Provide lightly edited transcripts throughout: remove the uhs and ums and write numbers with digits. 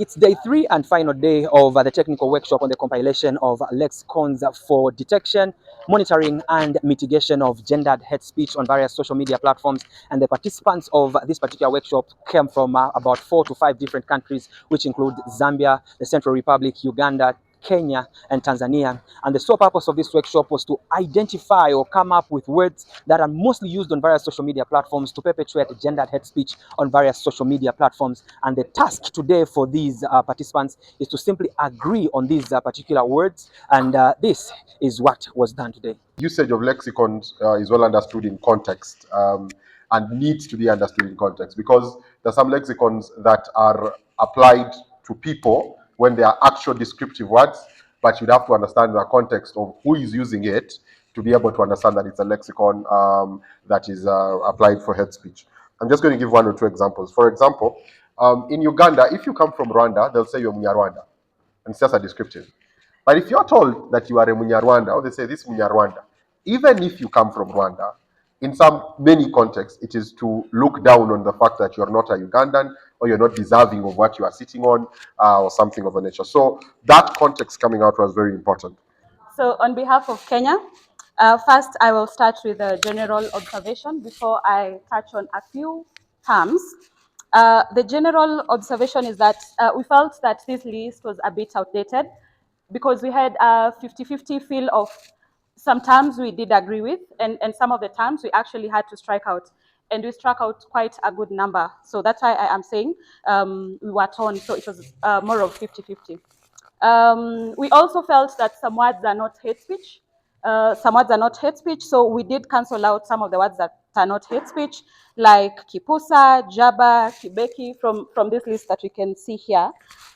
It's day 3 and final day of the technical workshop on the compilation of lexicons for detection, monitoring, and mitigation of gendered hate speech on various social media platforms. And the participants of this particular workshop came from about 4 to 5 different countries, which include Zambia, the Central Republic, Uganda, Kenya, and Tanzania. And the sole purpose of this workshop was to identify or come up with words that are mostly used on various social media platforms to perpetuate gendered hate speech on various social media platforms. And the task today for these participants is to simply agree on these particular words. And this is what was done today. Usage of lexicons is well understood in context and needs to be understood in context, because there are some lexicons that are applied to people when they are actual descriptive words, but you'd have to understand the context of who is using it to be able to understand that it's a lexicon that is applied for hate speech. I'm just going to give 1 or 2 examples. For example, in Uganda, if you come from Rwanda, they'll say you're Munyarwanda, and it's just a descriptive. But if you're told that you are a Munyarwanda, or they say this Munyarwanda, even if you come from Rwanda, in many contexts, it is to look down on the fact that you're not a Ugandan or you're not deserving of what you are sitting on or something of a nature. So that context coming out was very important. So on behalf of Kenya, first I will start with a general observation before I touch on a few terms. The general observation is that we felt that this list was a bit outdated because we had a 50-50 feel of some terms we did agree with, and some of the terms we actually had to strike out. And we struck out quite a good number. So that's why I am saying we were torn. So it was more of 50-50. We also felt that some words are not hate speech. So we did cancel out some of the words that are not hate speech, like kipusa, jaba, kibeki, from this list that we can see here.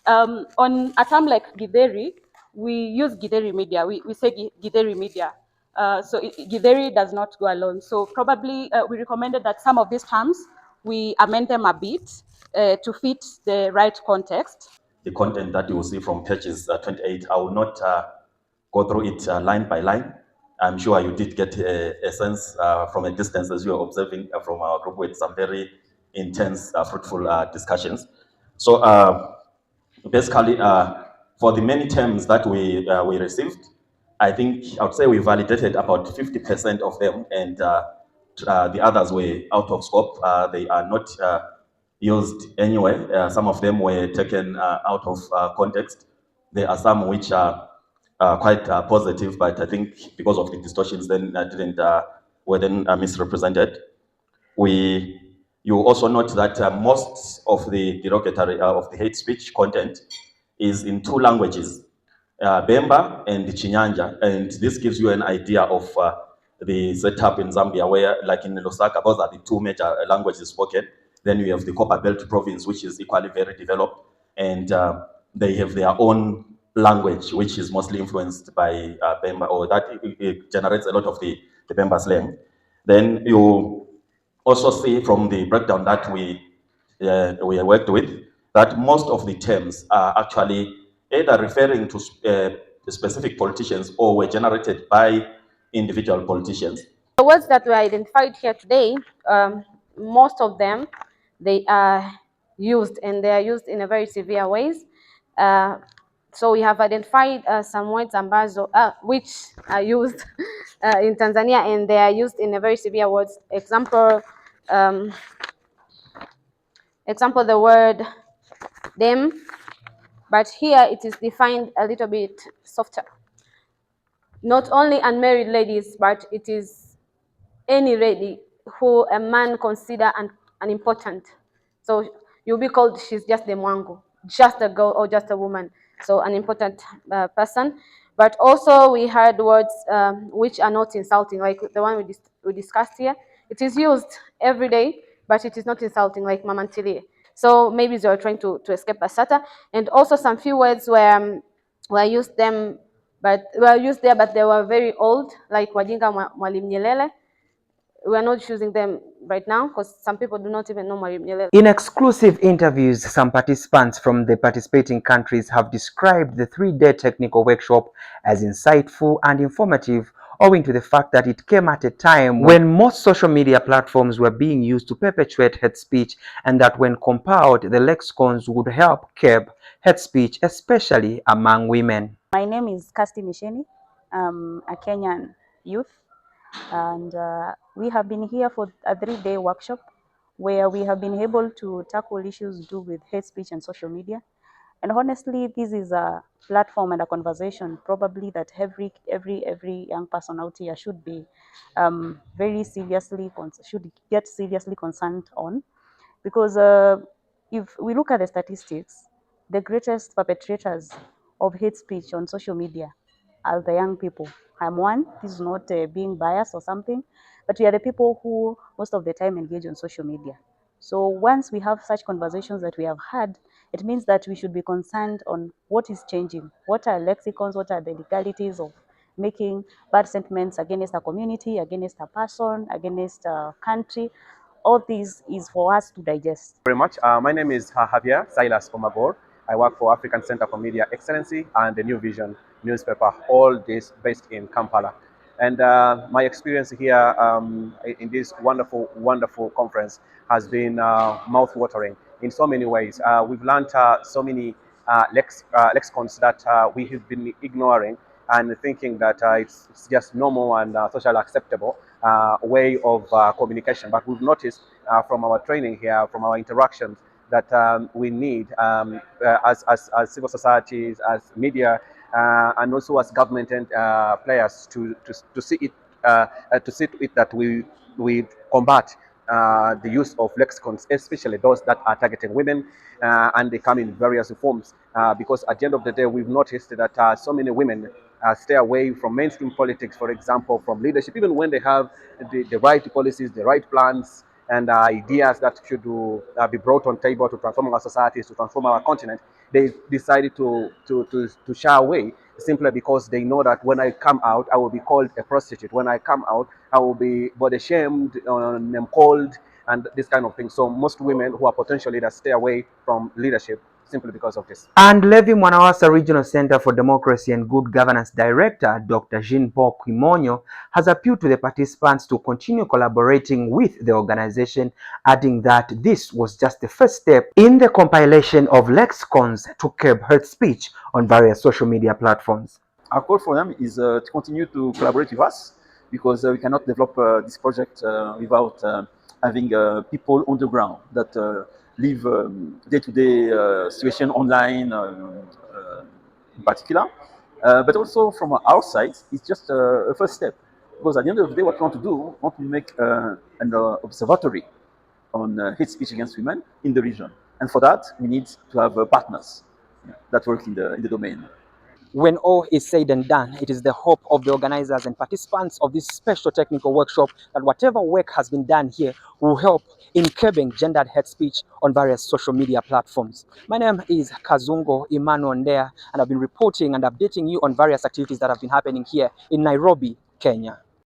On a term like githeri, we use githeri media. We say githeri media. So githeri does not go alone. So probably we recommended that some of these terms, we amend them a bit to fit the right context. The content that you will see from pages 28, I will not go through it line by line. I'm sure you did get a sense from a distance as you are observing from our group with some very intense, fruitful discussions. So basically, for the many terms that we received, I think I would say we validated about 50% of them, and the others were out of scope. They are not used anyway. Some of them were taken out of context. There are some which are quite positive, but I think because of the distortions, then were then misrepresented. You also note that most of the derogatory of the hate speech content is in 2 languages, Bemba and Chinyanja, and this gives you an idea of the setup in Zambia, where, like in Lusaka, those are the 2 major languages spoken. Then you have the Copper Belt province, which is equally very developed, and they have their own language, which is mostly influenced by Bemba, or that it generates a lot of the Bemba slang. Then you also see from the breakdown that we worked with that most of the terms are actually either referring to specific politicians or were generated by individual politicians. The words that were identified here today, most of them, they are used, and they are used in a very severe ways. So we have identified some words ambazo, which are used in Tanzania, and they are used in a very severe words. Example, the word them, but here it is defined a little bit softer. Not only unmarried ladies, but it is any lady who a man consider unimportant. So you'll be called, she's just the mwangu, just a girl or just a woman. So an important person. But also we had words which are not insulting, like the one we discussed here. It is used every day, but it is not insulting, like mamantilie. So maybe they are trying to escape Basata. And also some few words were used there, but they were very old, like wajinga Mwalimu Nyerere. We are not choosing them right now because some people do not even know Mwalimu Nyerere. In exclusive interviews, some participants from the participating countries have described the 3-day technical workshop as insightful and informative owing to the fact that it came at a time when most social media platforms were being used to perpetuate hate speech, and that when compiled, the lexicons would help curb hate speech, especially among women. My name is Kasti Misheni. I'm a Kenyan youth, and we have been here for a 3-day workshop where we have been able to tackle issues to do with hate speech and social media. And honestly, this is a platform and a conversation probably that every young person out here should be should get seriously concerned on, because if we look at the statistics, the greatest perpetrators of hate speech on social media are the young people. I'm one. This is not being biased or something, but we are the people who most of the time engage on social media. So once we have such conversations that we have had, it means that we should be concerned on what is changing. What are lexicons? What are the legalities of making bad sentiments against a community, against a person, against a country? All this is for us to digest. Very much. My name is Javier Silas Omagor. I work for African Center for Media Excellency and the New Vision newspaper, all this based in Kampala. And my experience here in this wonderful conference has been mouth-watering in so many ways. We've learned so many lexicons that we have been ignoring and thinking that it's just normal and socially acceptable way of communication. But we've noticed from our training here, from our interactions, that we need as civil societies, as media, and also as government and players to see it to see to it that we combat the use of lexicons, especially those that are targeting women, and they come in various forms. Because at the end of the day, we've noticed that so many women stay away from mainstream politics, for example, from leadership, even when they have the right policies, the right plans, and ideas that should be brought on table to transform our societies, to transform our continent. They decided to shy away simply because they know that when I come out, I will be called a prostitute. When I come out, I will be body shamed, name called, and this kind of thing. So most women who are potential leaders stay away from leadership simply because of this. And Levi Mwanawasa Regional Center for Democracy and Good Governance Director, Dr. Jean-Paul Quimonyo, has appealed to the participants to continue collaborating with the organization, adding that this was just the first step in the compilation of lexicons to curb hate speech on various social media platforms. Our call for them is to continue to collaborate with us, because we cannot develop this project without having people on the ground that live day-to-day situation online in particular. But also from our side, it's just a first step. Because at the end of the day, what we want to do, we want to make an observatory on hate speech against women in the region. And for that, we need to have partners that work in the domain. When all is said and done, it is the hope of the organizers and participants of this special technical workshop that whatever work has been done here will help in curbing gendered hate speech on various social media platforms. My name is Kazungo Emmanuel Ndea, and I've been reporting and updating you on various activities that have been happening here in Nairobi, Kenya.